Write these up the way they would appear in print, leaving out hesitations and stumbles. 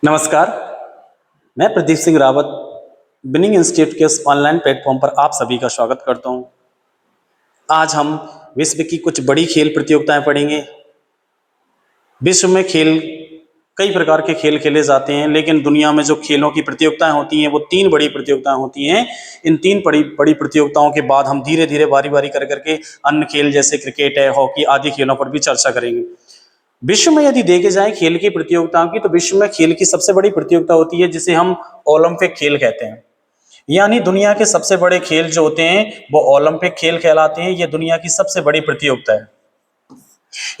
नमस्कार, मैं Pradeep Singh Rawat binning institute के इस ऑनलाइन प्लेटफॉर्म पर आप सभी का स्वागत करता हूं। आज हम विश्व की कुछ बड़ी खेल प्रतियोगिताएं पढ़ेंगे। विश्व में कई प्रकार के खेल खेले जाते हैं, लेकिन दुनिया में जो खेलों की प्रतियोगिताएं होती हैं वो तीन बड़ी प्रतियोगिताएं होती हैं। इन तीन बड़ी बड़ी प्रतियोगिताओं के बाद हम धीरे धीरे बारी बारी कर करके अन्य खेल जैसे क्रिकेट है, हॉकी आदि खेलों पर भी चर्चा करेंगे। विश्व में यदि देखे जाए खेल की प्रतियोगिताओं की, तो विश्व में खेल की सबसे बड़ी प्रतियोगिता होती है जिसे हम ओलंपिक खेल कहते हैं। यानी दुनिया के सबसे बड़े खेल जो होते हैं वो ओलंपिक खेल कहलाते हैं। ये दुनिया की सबसे बड़ी प्रतियोगिता है।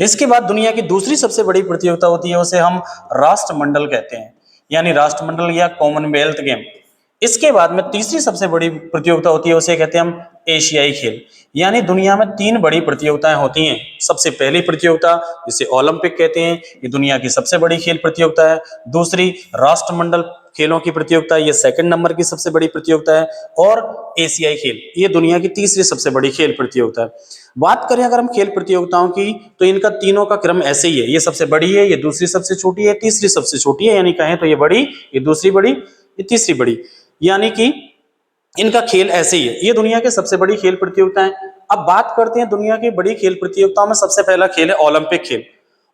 इसके बाद दुनिया की दूसरी सबसे बड़ी प्रतियोगिता होती है, उसे हम राष्ट्रमंडल कहते हैं, यानी राष्ट्रमंडल या कॉमनवेल्थ गेम। इसके बाद में तीसरी सबसे बड़ी प्रतियोगिता होती है, उसे कहते हैं हम एशियाई खेल। यानी दुनिया में तीन बड़ी प्रतियोगिताएं होती हैं। सबसे पहली प्रतियोगिता जिसे ओलंपिक कहते हैं, ये दुनिया की सबसे बड़ी खेल प्रतियोगिता है। दूसरी राष्ट्रमंडल खेलों की प्रतियोगिता, ये सेकंड नंबर की सबसे बड़ी प्रतियोगिता है। और एशियाई खेल, ये दुनिया की तीसरी सबसे बड़ी खेल प्रतियोगिता है। बात करें अगर हम खेल प्रतियोगिताओं की, तो इनका तीनों का क्रम ऐसे ही है। ये सबसे बड़ी है, ये दूसरी सबसे छोटी है, तीसरी सबसे छोटी है। यानी कहें तो ये बड़ी, ये दूसरी बड़ी, ये तीसरी बड़ी, यानी कि इनका खेल ऐसे ही है। ये दुनिया के सबसे बड़ी खेल प्रतियोगिताएं। अब बात करते हैं दुनिया की बड़ी खेल प्रतियोगिताओं में सबसे पहला खेल है ओलंपिक खेल।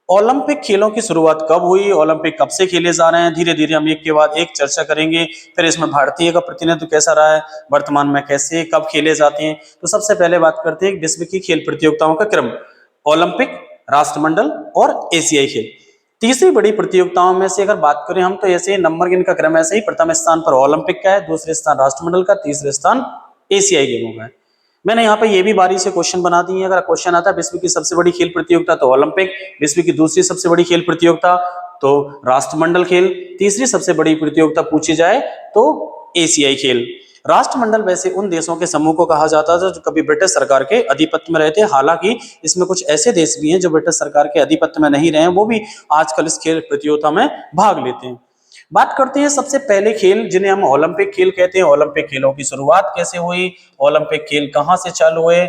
ओलंपिक खेलों की शुरुआत कब हुई, ओलंपिक कब से खेले जा रहे हैं, धीरे धीरे हम एक के बाद एक चर्चा करेंगे। फिर इसमें भारतीय का प्रतिनिधित्व कैसा रहा है, वर्तमान में कैसे कब खेले जाते हैं। तो सबसे पहले बात करते हैं विश्व की खेल प्रतियोगिताओं का क्रम। ओलंपिक, राष्ट्रमंडल और एशियाई खेल। तीसरी बड़ी प्रतियोगिताओं में से अगर बात करें हम, तो ऐसे नंबर इनका क्रम ऐसे ही, प्रथम स्थान पर ओलंपिक का है, दूसरे स्थान राष्ट्रमंडल का, तीसरे स्थान एशियाई गेमों का है। मैंने यहाँ पे ये भी बारी से क्वेश्चन बना दिए हैं। अगर क्वेश्चन आता है विश्व की सबसे बड़ी खेल प्रतियोगिता तो ओलंपिक, विश्व की दूसरी सबसे बड़ी खेल प्रतियोगिता तो राष्ट्रमंडल खेल, तीसरी सबसे बड़ी प्रतियोगिता पूछी जाए तो एशियाई खेल। राष्ट्रमंडल वैसे उन देशों के समूह को कहा जाता था जो कभी ब्रिटिश सरकार के आधिपत्य में रहते हैं। हालांकि इसमें कुछ ऐसे देश भी हैं जो ब्रिटिश सरकार के आधिपत्य में नहीं रहे हैं, वो भी आजकल इस खेल प्रतियोगिता में भाग लेते हैं। बात करते हैं सबसे पहले खेल जिन्हें हम ओलंपिक खेल कहते हैं। ओलंपिक खेलों की शुरुआत कैसे हुई, ओलंपिक खेल कहां से चालू हुए।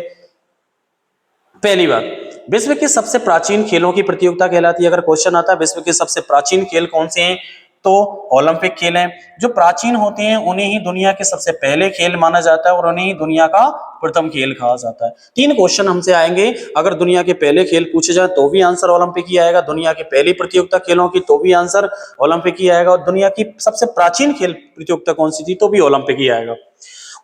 पहली बात, विश्व के सबसे प्राचीन खेलों की प्रतियोगिता कहलाती है। अगर क्वेश्चन आता है विश्व के सबसे प्राचीन खेल कौन से हैं, तो ओलंपिक खेल हैं। जो प्राचीन होते हैं उन्हें ही दुनिया के सबसे पहले खेल माना जाता है और उन्हें ही दुनिया का प्रथम खेल कहा जाता है। तीन क्वेश्चन हमसे आएंगे। अगर दुनिया के पहले खेल पूछे जाए तो भी आंसर ओलंपिक ही आएगा, दुनिया की पहली प्रतियोगिता खेलों की तो भी आंसर ओलंपिक ही आएगा, और दुनिया की सबसे प्राचीन खेल प्रतियोगिता कौन सी थी तो भी ओलंपिक ही आएगा।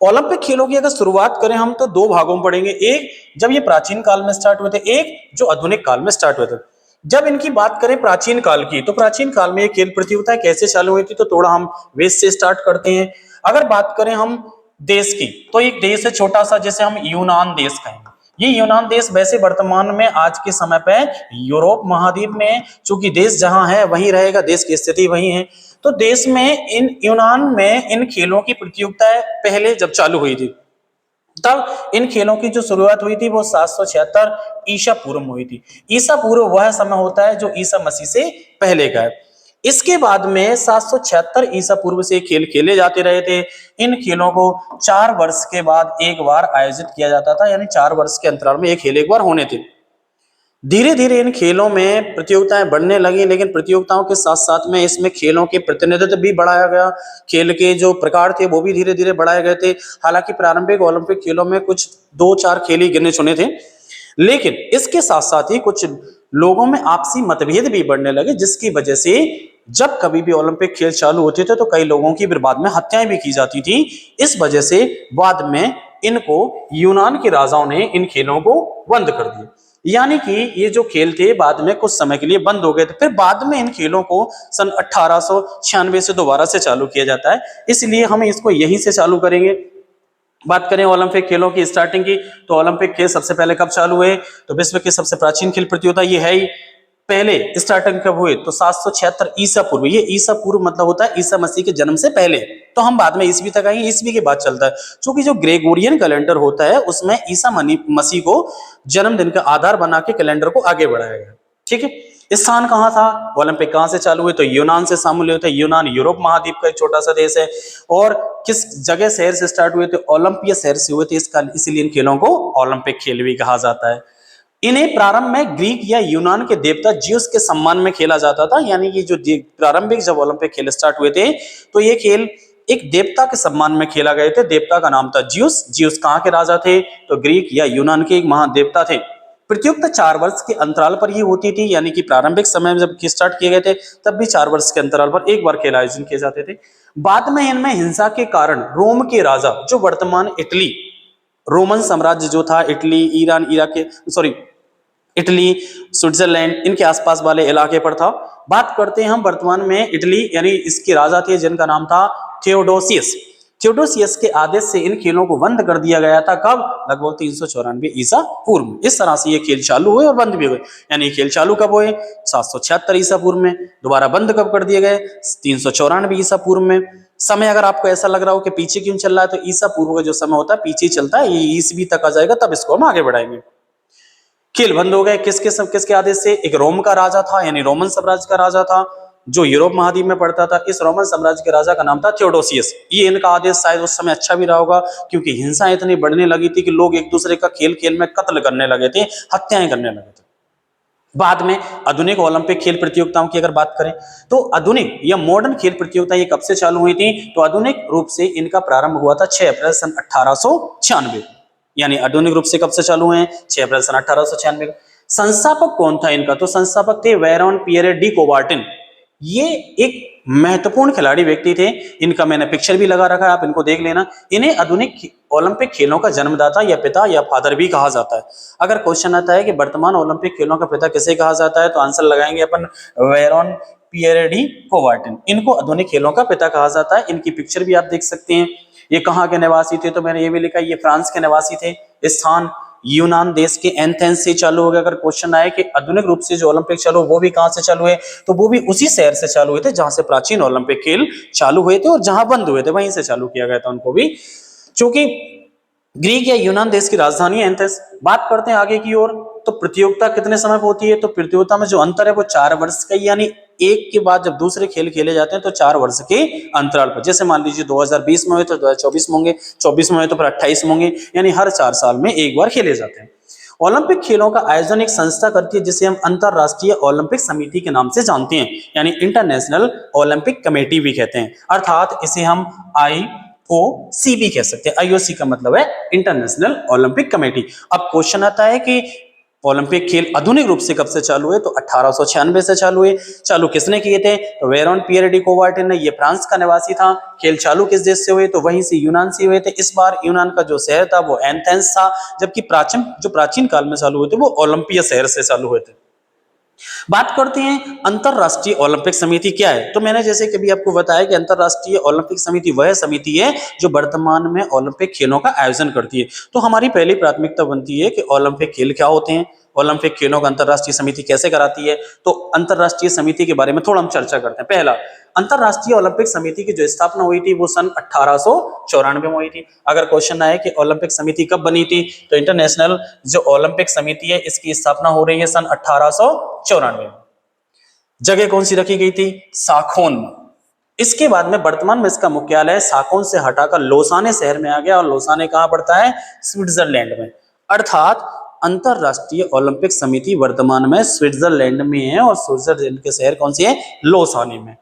ओलंपिक खेलों की अगर शुरुआत करें हम, तो दो भागों में पढ़ेंगे। एक जब ये प्राचीन काल में स्टार्ट हुए थे, एक जो आधुनिक काल में स्टार्ट हुए थे। जब इनकी बात करें प्राचीन काल की, तो प्राचीन काल में ये खेल प्रतियोगिता कैसे चालू हुई थी, तो थोड़ा हम वेद से स्टार्ट करते हैं। अगर बात करें हम देश की, तो एक देश है छोटा सा जिसे हम यूनान देश कहेंगे। ये यूनान देश वैसे वर्तमान में आज के समय पे यूरोप महाद्वीप में है। चूंकि देश जहां है वहीं रहेगा, देश की स्थिति वहीं है। तो देश में इन यूनान में इन खेलों की प्रतियोगिताएं पहले जब चालू हुई थी, तब इन खेलों की जो शुरुआत हुई थी वो 776 ईसा पूर्व में हुई थी। ईसा पूर्व वह समय होता है जो ईसा मसीह से पहले का है। इसके बाद में 776 ईसा पूर्व से खेल खेले जाते रहे थे। इन खेलों को 4 वर्ष के बाद एक बार आयोजित किया जाता था, यानी 4 वर्ष के अंतराल में ये खेल एक बार होने थे। धीरे धीरे इन खेलों में प्रतियोगिताएं बढ़ने लगी, लेकिन प्रतियोगिताओं के साथ साथ में इसमें खेलों के प्रतिनिधित्व भी बढ़ाया गया। खेल के जो प्रकार थे वो भी धीरे धीरे बढ़ाए गए थे। हालांकि प्रारंभिक ओलंपिक खेलों में कुछ 2-4 खेल ही गिने चुने थे, लेकिन इसके साथ साथ ही कुछ लोगों में आपसी मतभेद भी बढ़ने लगे, जिसकी वजह से जब कभी भी ओलंपिक खेल चालू होते थे तो कई लोगों की बाद में हत्याएं भी की जाती थी। इस वजह से बाद में इनको यूनान के राजाओं ने इन खेलों को बंद कर दिया। यानी कि ये जो खेल थे बाद में कुछ समय के लिए बंद हो गए थे। फिर बाद में इन खेलों को सन 1896 से दोबारा से चालू किया जाता है, इसलिए हम इसको यहीं से चालू करेंगे। बात करें ओलंपिक खेलों की स्टार्टिंग की, तो ओलंपिक खेल सबसे पहले कब चालू हुए, तो विश्व के सबसे प्राचीन खेल प्रतियोगिता ये है ही। पहले स्टार्टिंग कब हुए, तो 776 ईसा पूर्व। ये ईसा पूर्व मतलब होता है ईसा मसीह के जन्म से पहले। तो हम बाद में ईसवी तक आएंगे, ईसवी के बाद चलता है। क्योंकि जो ग्रेगोरियन कैलेंडर होता है उसमें ईसा मसीह को जन्मदिन का आधार बना के कैलेंडर को आगे बढ़ाया गया। ठीक है। स्थान कहाँ था, ओलंपिक कहाँ से चालू हुए, तो यूनान से शामिल हुए थे। यूनान यूरोप महाद्वीप का एक छोटा सा देश है। और किस जगह शहर से स्टार्ट हुए थे, ओलंपिया शहर से हुए थे। इसलिए इन खेलों को ओलंपिक खेल भी कहा जाता है। इन्हें प्रारंभ में ग्रीक या यूनान के देवता जियस के सम्मान में खेला जाता था। यानी कि जो प्रारंभिक जब ओलंपिक खेल स्टार्ट हुए थे तो ये खेल एक देवता के सम्मान में खेला गए थे। देवता का नाम था जियस। जियस कहाँ के राजा थे? तो ग्रीक या यूनान के एक महादेवता थे। प्रतियोगिता 4 वर्ष के अंतराल पर ही होती थी। यानी कि प्रारंभिक समय में जब स्टार्ट किए गए थे तब भी 4 वर्ष के अंतराल पर एक बार खेल आयोजन किए जाते थे। बाद में इनमें हिंसा के कारण रोम के राजा, जो वर्तमान इटली, रोमन साम्राज्य जो था, इटली, ईरान, इराक के सॉरी इटली, स्विट्जरलैंड, इनके आसपास वाले इलाके पर था। बात करते हैं हम वर्तमान में इटली, यानी इसके राजा थे जिनका नाम था थियोडोसियस। थियोडोसियस के आदेश से इन खेलों को बंद कर दिया गया था। कब? लगभग 394 ईसा पूर्व में। इस तरह से ये खेल चालू हुए और बंद भी हुए। यानी खेल चालू कब हुए? 776 ईसा पूर्व में। दोबारा बंद कब कर दिए गए? 394 ईसा पूर्व में। समय अगर आपको ऐसा लग रहा हो कि पीछे क्यों चल रहा है, तो ईसा पूर्व का जो समय होता है पीछे चलता है, ये ईसवी तक आ जाएगा, तब इसको हम आगे बढ़ाएंगे। खेल बंद हो गए किसके आदेश से? एक रोम का राजा था, यानी रोमन साम्राज्य का राजा था जो यूरोप महाद्वीप में पड़ता था। इस रोमन साम्राज्य के राजा का नाम था थियोडोसियस। ये इनका आदेश शायद उस समय अच्छा भी रहा होगा, क्योंकि हिंसा इतनी बढ़ने लगी थी कि लोग एक दूसरे का खेल खेल में कत्ल करने लगे थे, हत्याएं करने लगे थे। बाद में आधुनिक ओलंपिक खेल प्रतियोगिताओं की अगर बात करें तो आधुनिक या मॉडर्न खेल प्रतियोगिता ये कब से चालू हुई थी? तो आधुनिक रूप से इनका प्रारंभ हुआ था 6 अप्रैल सन 1896। यानी आधुनिक रूप से कब से चालू हुए? 6 अप्रैल सन 1896। संस्थापक कौन था इनका? तो संस्थापक थे वेरोन पियरे डी कोबार्टिन। ये एक महत्वपूर्ण खिलाड़ी व्यक्ति थे। इनका मैंने पिक्चर भी लगा रखा है, आप इनको देख लेना। इन्हें आधुनिक ओलंपिक खेलों का जन्मदाता या पिता या फादर भी कहा जाता है। अगर क्वेश्चन आता है कि वर्तमान ओलंपिक खेलों का पिता किसे कहा जाता है, तो आंसर लगाएंगे अपन वेरोन पियरे डी कोबार्टिन। इनको आधुनिक खेलों का पिता कहा जाता है। इनकी पिक्चर भी आप देख सकते हैं। ये कहाँ के निवासी थे? तो मैंने ये भी लिखा, ये फ्रांस के निवासी थे। स्थान यूनान देश के एथेंस से चालू हो गया। अगर क्वेश्चन आए कि आधुनिक रूप से जो ओलंपिक चालू वो भी कहां से चालू हुए, तो वो भी उसी शहर से चालू हुए थे जहां से प्राचीन ओलंपिक खेल चालू हुए थे, और जहां बंद हुए थे वहीं से चालू किया गया था उनको भी, क्योंकि ग्रीक या यूनान देश की राजधानी है एथेंस। बात करते हैं आगे की ओर। तो प्रतियोगिता कितने समय पर होती है? तो प्रतियोगिता में जो अंतर है वो 4 वर्ष का, यानी एक के बाद जब दूसरे खेल खेले जाते हैं तो 4 वर्ष के अंतराल पर। जैसे मान लीजिए 2020 में हुए तो 2024 में होंगे, 24 में हुए तो फिर 28 में होंगे, यानी हर 4 साल में एक बार खेले जाते हैं। ओलंपिक खेलों का आयोजन एक संस्था करती है जिसे हम अंतरराष्ट्रीय ओलंपिक समिति के नाम से जानते हैं, यानी इंटरनेशनल ओलंपिक कमेटी भी कहते हैं, अर्थात इसे हम IOC भी कह सकते हैं। IOC का मतलब है इंटरनेशनल ओलंपिक कमेटी। अब क्वेश्चन आता है कि ओलंपिक खेल आधुनिक रूप से कब से चालू हुए? तो 1896 से चालू हुए। चालू किसने किए थे? तो वेरोन पियरे डी कोबार्टिन ने। ये फ्रांस का निवासी था। खेल चालू किस देश से हुए? तो वहीं से यूनान से हुए थे। इस बार यूनान का जो शहर था वो एथेंस था, जबकि प्राचीन काल में चालू हुए थे वो ओलंपिया शहर से चालू हुए थे। बात करते हैं अंतरराष्ट्रीय ओलंपिक समिति क्या है। तो मैंने जैसे कभी आपको बताया कि अंतरराष्ट्रीय ओलंपिक समिति वह समिति है जो वर्तमान में ओलंपिक खेलों का आयोजन करती है। तो हमारी पहली प्राथमिकता बनती है कि ओलंपिक खेल क्या होते हैं, ओलंपिक खेलों का अंतरराष्ट्रीय समिति कैसे कराती है। तो अंतरराष्ट्रीय समिति के बारे में थोड़ा हम चर्चा करते हैं। पहला, अंतरराष्ट्रीय ओलंपिक समिति की जो स्थापना हुई थी वो सन 1894 में हुई थी। अगर क्वेश्चन आए कि ओलंपिक समिति कब बनी थी, तो इंटरनेशनल जो ओलंपिक समिति है इसकी स्थापना हो रही है सन 1894 में। जगह कौन सी रखी गई थी? साखोन में। इसके बाद में वर्तमान में इसका मुख्यालय साखोन से हटाकर लोसाने शहर में आ गया, और लोसाने कहां पड़ता है? स्विट्जरलैंड में। अर्थात अंतरराष्ट्रीय ओलंपिक समिति वर्तमान में स्विट्जरलैंड में है, और स्विट्जरलैंड के शहर कौन से है? लोसाने में।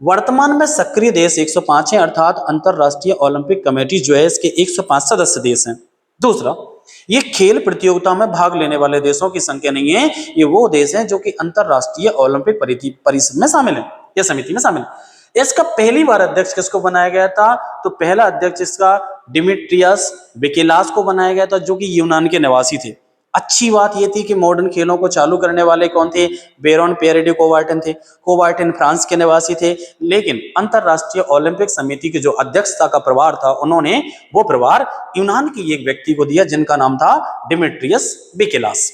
वर्तमान में सक्रिय देश 105 है, अर्थात अंतरराष्ट्रीय ओलंपिक कमेटी जो है इसके 105 सदस्य देश हैं। दूसरा, ये खेल प्रतियोगिता में भाग लेने वाले देशों की संख्या नहीं है, ये वो देश हैं जो कि अंतरराष्ट्रीय ओलंपिक परिषद में शामिल है या समिति में शामिल है। इसका पहली बार अध्यक्ष किसको बनाया गया था? तो पहला अध्यक्ष इसका डिमिट्रियस बिकेलास को बनाया गया था, जो कि यूनान के निवासी थे। अच्छी बात यह थी कि मॉडर्न खेलों को चालू करने वाले कौन थे? वेरोन पियरे डी कोबार्टिन थे। कोबार्टिन फ्रांस के निवासी थे, लेकिन अंतरराष्ट्रीय ओलंपिक समिति की जो अध्यक्षता का प्रभार था उन्होंने वो प्रभार यूनान की एक व्यक्ति को दिया जिनका नाम था डिमिट्रियस बिकेलास।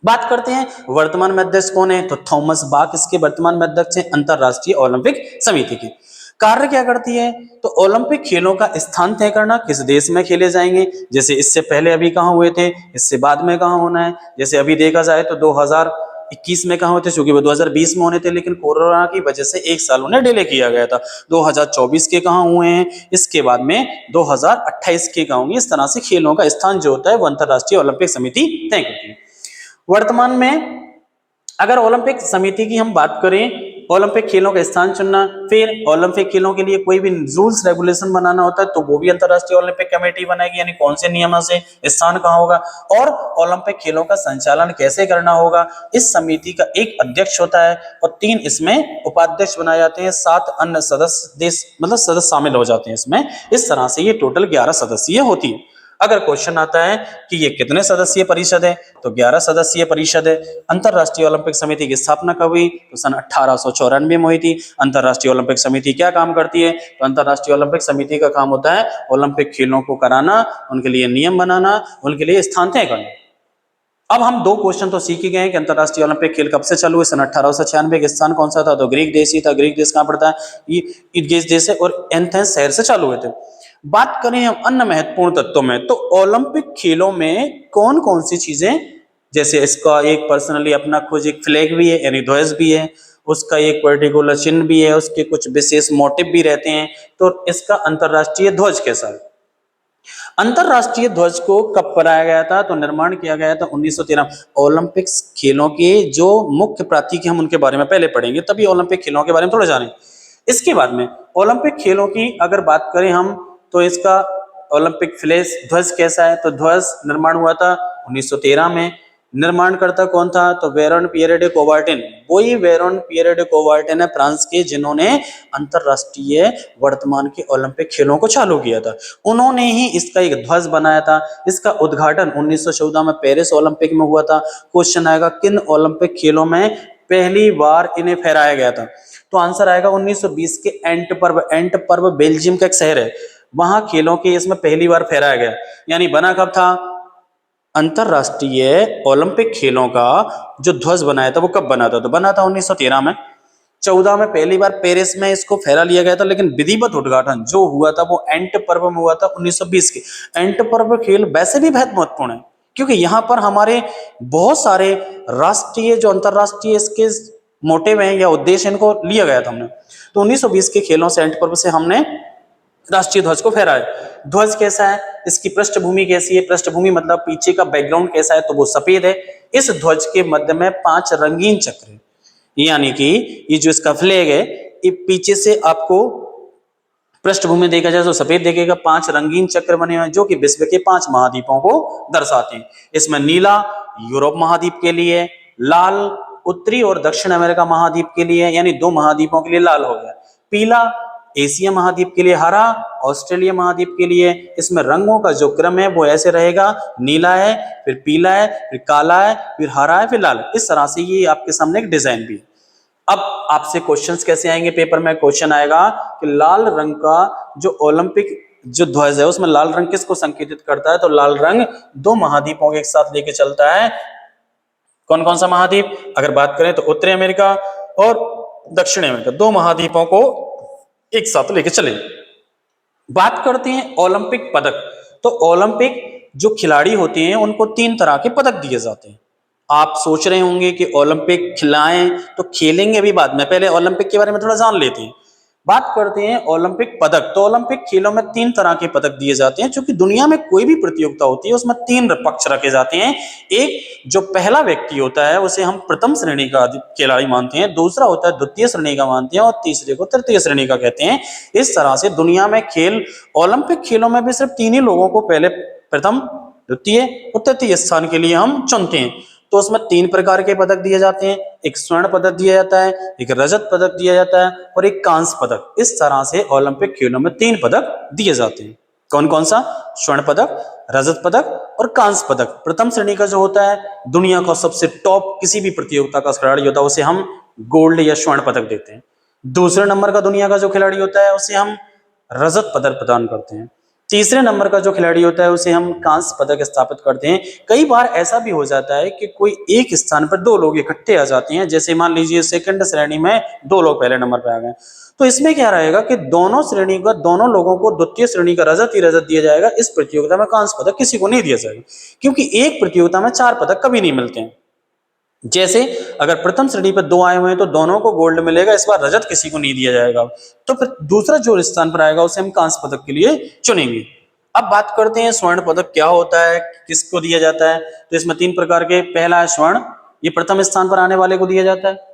बात करते हैं वर्तमान में अध्यक्ष कौन है? तो थॉमस बाक इसके वर्तमान में अध्यक्ष हैं अंतरराष्ट्रीय ओलंपिक समिति के। कार्य क्या करती है? तो ओलंपिक खेलों का स्थान तय करना, किस देश में खेले जाएंगे। जैसे इससे पहले अभी कहां हुए थे, इससे बाद में कहां होना है। जैसे अभी देखा जाए तो 2021 में कहां हुए थे, क्योंकि वो 2020 में होने थे, लेकिन कोरोना की वजह से एक साल उन्हें डिले किया गया था। 2024 के कहां हुए हैं, इसके बाद में 2028 के कहां होंगे। इस तरह से खेलों का स्थान जो होता है वो अंतरराष्ट्रीय ओलंपिक समिति तय करती है। वर्तमान में अगर ओलंपिक समिति की हम बात करें, ओलंपिक खेलों का स्थान चुनना, फिर ओलंपिक खेलों के लिए कोई भी रूल्स रेगुलेशन बनाना होता है तो वो भी अंतरराष्ट्रीय ओलंपिक कमेटी बनाएगी, यानी कौन से नियमों से स्थान कहाँ होगा, और ओलंपिक खेलों का संचालन कैसे करना होगा। इस समिति का एक अध्यक्ष होता है और 3 इसमें उपाध्यक्ष बनाए जाते हैं, 7 अन्य सदस्य देश मतलब सदस्य शामिल हो जाते हैं इसमें। इस तरह से ये टोटल 11 सदस्यीय होती है। अगर क्वेश्चन आता है कि ये कितने सदस्यीय परिषद है, तो 11 सदस्यीय परिषद है। अंतरराष्ट्रीय ओलंपिक समिति की स्थापना कब हुई, तो सन 1894 में हुई थी। अंतरराष्ट्रीय ओलंपिक समिति क्या काम करती है, तो अंतरराष्ट्रीय ओलंपिक समिति का काम होता है ओलंपिक खेलों को कराना, उनके लिए नियम बनाना, उनके लिए स्थान तय करना। अब हम 2 क्वेश्चन तो सीख ही गए कि अंतरराष्ट्रीय ओलंपिक खेल कब से चालू हुए, सन 1896 के। स्थान कौन सा था, तो ग्रीक देश ही था। ग्रीक देश कहाँ पड़ता है, ये ग्रीस देश है, और एथेंस शहर से चालू हुए थे। बात करें हम अन्य महत्वपूर्ण तत्वों में, तो ओलंपिक खेलों में कौन कौन सी चीजें, जैसे इसका एक पर्सनली अपना कुछ एक फ्लैग भी है, यानी ध्वज भी है, उसका एक पर्टिकुलर चिन्ह भी है, उसके कुछ विशेष मोटिव भी रहते हैं। तो इसका अंतरराष्ट्रीय ध्वज कैसा है। अंतरराष्ट्रीय ध्वज को कब बनाया गया था, तो निर्माण किया गया था 1913। ओलंपिक्स खेलों के जो मुख्य प्रतीक हम उनके बारे में पहले पढ़ेंगे, तभी ओलंपिक खेलों के बारे में थोड़ा जानें। इसके बाद में ओलंपिक खेलों की अगर बात करें हम, तो इसका ओलंपिक फ्लैग ध्वज कैसा है, तो ध्वज निर्माण हुआ था 1913 में। निर्माणकर्ता कौन था, तो वेरोन पियरे डे कोबार्टिन। वही वेरोन पियरे डे कोबार्टिन है फ्रांस के, जिन्होंने अंतरराष्ट्रीय वर्तमान के ओलंपिक खेलों को चालू किया था। उन्होंने ही इसका एक ध्वज बनाया था। इसका उद्घाटन 1914 में पेरिस ओलंपिक में हुआ था। क्वेश्चन आएगा किन ओलंपिक खेलों में पहली बार इन्हें फहराया गया था, तो आंसर आएगा 1920 के एंटवर्प। एंटवर्प बेल्जियम का एक शहर है, वहां खेलों के इसमें पहली बार फहराया गया। यानी बना कब था, अंतरराष्ट्रीय ओलंपिक खेलों का जो ध्वज बनाया था वो कब बना था, तो बना था 1913 में। 14 में पहली बार पेरिस में इसको फहरा लिया गया था, लेकिन विधिवत उद्घाटन जो हुआ था वो एंटवर्प में हुआ था 1920 के। एंटवर्प खेल वैसे भी बहुत महत्वपूर्ण है, क्योंकि यहाँ पर हमारे बहुत सारे राष्ट्रीय जो अंतरराष्ट्रीय इसके मोटिव हैं या उद्देश्य, इनको लिया गया था हमने। तो 1920 के खेलों से एंटवर्प से हमने राष्ट्रीय ध्वज को फहराया। ध्वज कैसा है, इसकी पृष्ठभूमि कैसी है, पृष्ठभूमि मतलब पीछे का बैकग्राउंड कैसा है, तो वो सफेद है। इस ध्वज के मध्य में 5 रंगीन चक्र है, यानी कि ये जो इसका फ्लैग है, ये पीछे से आपको पृष्ठभूमि देखा जाए तो सफेद देखेगा। 5 रंगीन चक्र बने हुए हैं जो कि विश्व के 5 महाद्वीपों को दर्शाते हैं। इसमें नीला यूरोप महाद्वीप के लिए, लाल उत्तरी और दक्षिण अमेरिका महाद्वीप के लिए, यानी 2 महाद्वीपों के लिए लाल हो गया। पीला एशिया महाद्वीप के लिए, हरा ऑस्ट्रेलिया महाद्वीप के लिए। इसमें रंगों का जो क्रम है वो ऐसे रहेगा, नीला है, फिर पीला है, फिर काला है, फिर हरा है, फिर लाल। इस तरह से ये आपके सामने एक डिजाइन भी है। अब आपसे क्वेश्चंस कैसे आएंगे पेपर में, क्वेश्चन आएगा कि लाल रंग का जो ओलंपिक जो ध्वज है उसमें लाल रंग किसको संकेतित करता है, तो लाल रंग 2 महाद्वीपों के एक साथ लेके चलता है। कौन कौन सा महाद्वीप, अगर बात करें तो उत्तरी अमेरिका और दक्षिण अमेरिका, 2 महाद्वीपों को एक साथ लेके चले। बात करते हैं ओलंपिक पदक। तो ओलंपिक जो खिलाड़ी होते हैं उनको 3 तरह के पदक दिए जाते हैं। आप सोच रहे होंगे कि ओलंपिक खिलाएं तो खेलेंगे भी बाद में, पहले ओलंपिक के बारे में थोड़ा जान लेते हैं। बात करते हैं ओलंपिक पदक। तो ओलंपिक खेलों में 3 तरह के पदक दिए जाते हैं, क्योंकि दुनिया में कोई भी प्रतियोगिता होती है उसमें 3 पक्ष रखे जाते हैं। एक जो पहला व्यक्ति होता है उसे हम प्रथम श्रेणी का खिलाड़ी मानते हैं, दूसरा होता है द्वितीय श्रेणी का मानते हैं, और तीसरे को तृतीय श्रेणी का कहते हैं। इस तरह से दुनिया में खेल ओलंपिक खेलों में भी सिर्फ 3 ही लोगों को पहले प्रथम, द्वितीय और तृतीय स्थान के लिए हम चुनते हैं। तो उसमें 3 प्रकार के पदक दिए जाते हैं। एक स्वर्ण पदक दिया जाता है, एक रजत पदक दिया जाता है और एक कांस्य पदक। इस तरह से ओलंपिक खेलों में 3 पदक दिए जाते हैं। कौन कौन सा, स्वर्ण पदक, रजत पदक और कांस्य पदक। प्रथम श्रेणी का जो होता है, दुनिया का सबसे टॉप किसी भी प्रतियोगिता का खिलाड़ी होता है उसे हम गोल्ड या स्वर्ण पदक देते हैं। दूसरे नंबर का दुनिया का जो खिलाड़ी होता है उसे हम रजत पदक प्रदान करते हैं। तीसरे नंबर का जो खिलाड़ी होता है उसे हम कांस्य पदक स्थापित करते हैं। कई बार ऐसा भी हो जाता है कि कोई एक स्थान पर 2 लोग इकट्ठे आ जाते हैं, जैसे मान लीजिए सेकंड श्रेणी में 2 लोग पहले नंबर पर आ गए, तो इसमें क्या रहेगा कि दोनों श्रेणी का दोनों लोगों को द्वितीय श्रेणी का रजत ही रजत दिया जाएगा। इस प्रतियोगिता में कांस्य पदक किसी को नहीं दिया जाएगा, क्योंकि एक प्रतियोगिता में 4 पदक कभी नहीं मिलते हैं। जैसे अगर प्रथम श्रेणी पर 2 आए हुए हैं तो दोनों को गोल्ड मिलेगा, इस बार रजत किसी को नहीं दिया जाएगा। तो फिर दूसरा जो स्थान पर आएगा उसे हम कांस्य पदक के लिए चुनेंगे। अब बात करते हैं स्वर्ण पदक क्या होता है, किसको दिया जाता है। तो इसमें 3 प्रकार के, पहला है स्वर्ण, ये प्रथम स्थान पर आने वाले को दिया जाता है।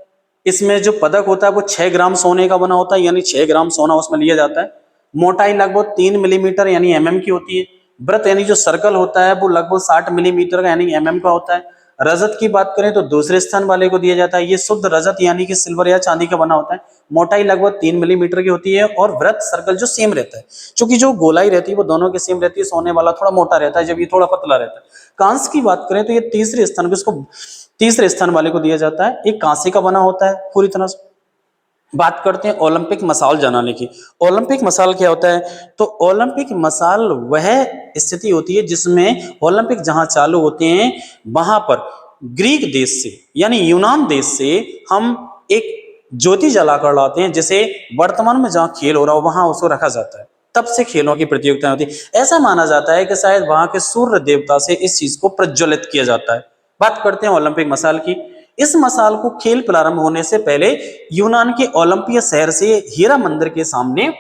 इसमें जो पदक होता है वो 6 ग्राम सोने का बना होता है, यानी 6 ग्राम सोना उसमें लिया जाता है। मोटाई लगभग 3 मिलीमीटर यानी की होती है। वृत्त यानी जो सर्कल होता है वो लगभग 60 मिलीमीटर का यानी का होता है। रजत की बात करें तो दूसरे स्थान वाले को दिया जाता है। ये शुद्ध रजत यानी कि सिल्वर या चांदी का बना होता है। मोटाई लगभग 3 मिलीमीटर की होती है और वृत्त सर्कल जो सेम रहता है, क्योंकि जो गोलाई रहती है वो दोनों की सेम रहती है। सोने वाला थोड़ा मोटा रहता है, जब ये थोड़ा पतला रहता है। कांस्य की बात करें तो ये तीसरे स्थान वाले को दिया जाता है। एक कांसे का बना होता है पूरी तरह से। बात करते हैं ओलंपिक मसाल जलाने की। ओलंपिक मसाल क्या होता है? तो ओलंपिक मसाल वह स्थिति होती है जिसमें ओलंपिक जहां चालू होते हैं वहां पर ग्रीक देश से यानी यूनान देश से हम एक ज्योति जलाकर लाते हैं, जिसे वर्तमान में जहां खेल हो रहा हो वहां उसको रखा जाता है। तब से खेलों की प्रतियोगिता होती है। ऐसा माना जाता है कि शायद वहां के सूर्य देवता से इस चीज को प्रज्वलित किया जाता है। बात करते हैं ओलंपिक मसाल की। इस मसाल को खेल प्रारंभ होने से पहले यूनान के ओलंपिया शहर से हीरा मंदिर के सामने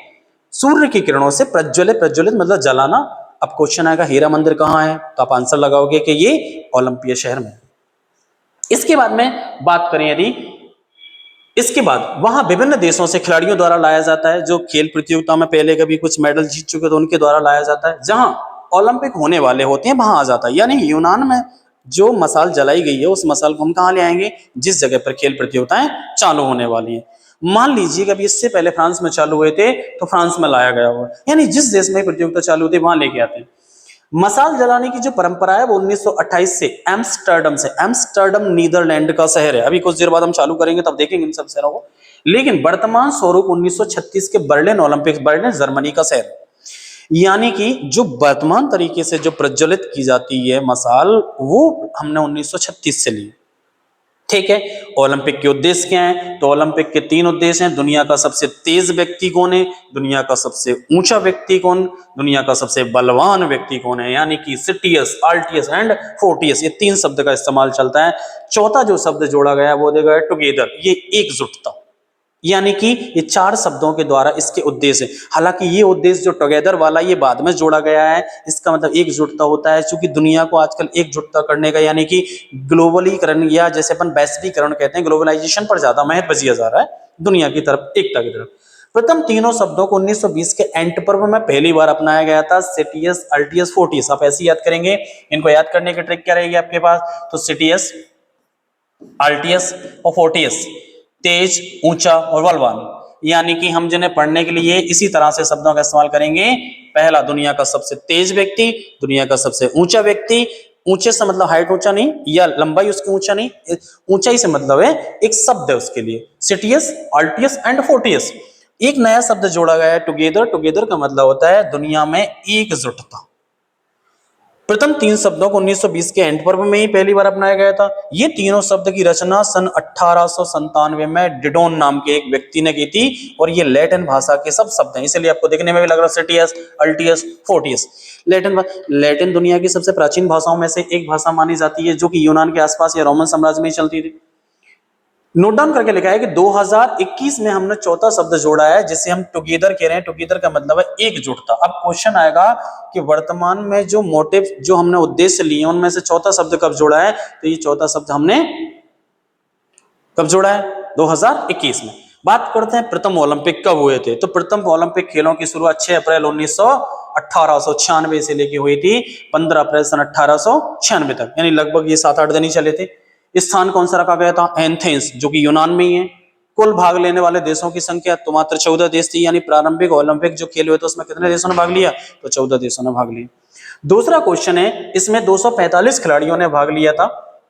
सूर्य की किरणों से प्रज्वलित मतलब जलाना। अब क्वेश्चन आएगा हीरा मंदिर कहां है, तो आप आंसर लगाओगे कि ये ओलंपिया शहर में। इसके बाद में बात करें यदि, इसके बाद वहां विभिन्न देशों से खिलाड़ियों द्वारा लाया जाता है, जो खेल प्रतियोगिता में पहले कभी कुछ मेडल जीत चुके तो उनके द्वारा लाया जाता है। जहां ओलंपिक होने वाले होते हैं वहां आ जाता है। यानी यूनान में जो मसाल जलाई गई है उस मसाल को हम कहां ले आएंगे? जिस जगह पर खेल प्रतियोगिताएं चालू होने वाली हैं। मान लीजिए कभी इससे पहले फ्रांस में चालू हुए थे तो फ्रांस में लाया गया हुआ, यानी जिस देश में प्रतियोगिता चालू होती है वहां लेके आते हैं। मसाल जलाने की जो परंपरा है वो 1928 से एम्स्टर्डम नीदरलैंड का शहर है। अभी कुछ देर बाद हम चालू करेंगे तब देखेंगे इन सब शहरों को। लेकिन वर्तमान स्वरूप 1936 के बर्लिन ओलंपिक्स, बर्लिन जर्मनी का शहर है। यानी कि जो वर्तमान तरीके से जो प्रज्वलित की जाती है मसाल वो हमने 1936 से ली। ठीक है। ओलंपिक के उद्देश्य क्या हैं? तो ओलंपिक के 3 उद्देश्य हैं। दुनिया का सबसे तेज व्यक्ति कौन है, दुनिया का सबसे ऊंचा व्यक्ति कौन, दुनिया का सबसे बलवान व्यक्ति कौन है, यानी कि सिटियस, अल्टियस एंड फोर्टियस, ये 3 शब्द का इस्तेमाल चलता है। चौथा जो शब्द जोड़ा गया वो देगा टुगेदर, ये एकजुटता। यानी कि ये 4 शब्दों के द्वारा इसके उद्देश्य है। हालांकि ये उद्देश्य जो टुगेदर वाला ये बाद में जोड़ा गया है, इसका मतलब एकजुटता होता है, क्योंकि दुनिया को आजकल एकजुटता करने का यानी कि ग्लोबलीकरण या जैसे अपन वैश्वीकरण कहते हैं, ग्लोबलाइजेशन पर ज्यादा महत्व दिया जा रहा है दुनिया की तरफ, एकता की तरफ। प्रथम तीनों शब्दों को 1920 के एंटवर्प में पहली बार अपनाया गया था, सिटियस, अल्टियस, फोर्टियस। आप ऐसे याद करेंगे। इनको याद करने की ट्रिक क्या रहेगी आपके पास? तो सिटियस, अल्टियस और फोर्टियस, तेज, ऊंचा और बलवान। यानी कि हम जिन्हें पढ़ने के लिए इसी तरह से शब्दों का इस्तेमाल करेंगे। पहला, दुनिया का सबसे तेज व्यक्ति, दुनिया का सबसे ऊंचा व्यक्ति। ऊंचे से मतलब हाइट ऊंचा नहीं या लंबाई उसकी ऊंचा नहीं, ऊंचाई से मतलब है एक शब्द है उसके लिए, सिटियस, अल्टियस एंड फोर्टियस। एक नया शब्द जोड़ा गया है टुगेदर। टुगेदर का मतलब होता है दुनिया में एकजुटता। प्रथम 3 शब्दों को 1920 के एंटवर्प में ही पहली बार अपनाया गया था। ये तीनों शब्द की रचना सन 1897 में डिडोन नाम के एक व्यक्ति ने की थी, और ये लैटिन भाषा के सब शब्द हैं, इसलिए आपको देखने में भी लग रहा है सिटियस, अल्टियस, फोर्टियस। लैटिन दुनिया की सबसे प्राचीन भाषाओं में से एक भाषा मानी जाती है, जो कि यूनान के आसपास या रोमन साम्राज्य में ही चलती थी। नोट डाउन करके लिखा है कि 2021 में हमने चौथा शब्द जोड़ा है जिसे हम टुगेदर कह रहे हैं। टुगेदर का मतलब है एकजुटता। अब क्वेश्चन आएगा कि वर्तमान में जो मोटिव, जो हमने उद्देश्य लिए उनमें से चौथा शब्द कब जोड़ा है? तो ये चौथा शब्द हमने कब जोड़ा है? 2021 में। बात करते हैं प्रथम ओलंपिक कब हुए थे। तो प्रथम ओलंपिक खेलों की शुरुआत 6 अप्रैल 1896 से लेके हुई थी 15 अप्रैल सन 1896 तक, यानी लगभग ये 7-8 दिन ही चले थे। स्थान कौन सा रखा गया था? एथेंस, जो कि यूनान में ही है। कुल भाग लेने वाले देशों की संख्या तो मात्र 14 देश थी, यानी प्रारंभिक ओलंपिक जो खेल हुए थे उसमें कितने देशों ने भाग लिया? तो 14 देशों ने भाग लिया। दूसरा क्वेश्चन है, इसमें 245 खिलाड़ियों ने भाग लिया था।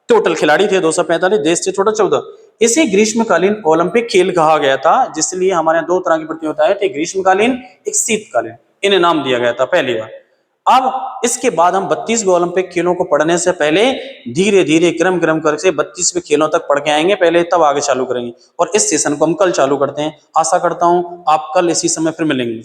टोटल खिलाड़ी थे 245, देश थे टोटल 14। इसे ग्रीष्मकालीन ओलंपिक खेल कहा गया था, जिसलिए हमारे 2 तरह की प्रतियोगिताएं थी, ग्रीष्मकालीन, एक शीतकालीन। इन्हें नाम दिया गया था पहली बार। अब इसके बाद हम 32वें ओलंपिक खेलों को पढ़ने से पहले धीरे धीरे क्रम करके 32वें खेलों तक पढ़ के आएंगे पहले, तब आगे चालू करेंगे। और इस सेशन को हम कल चालू करते हैं। आशा करता हूं आप कल इसी समय फिर मिलेंगे।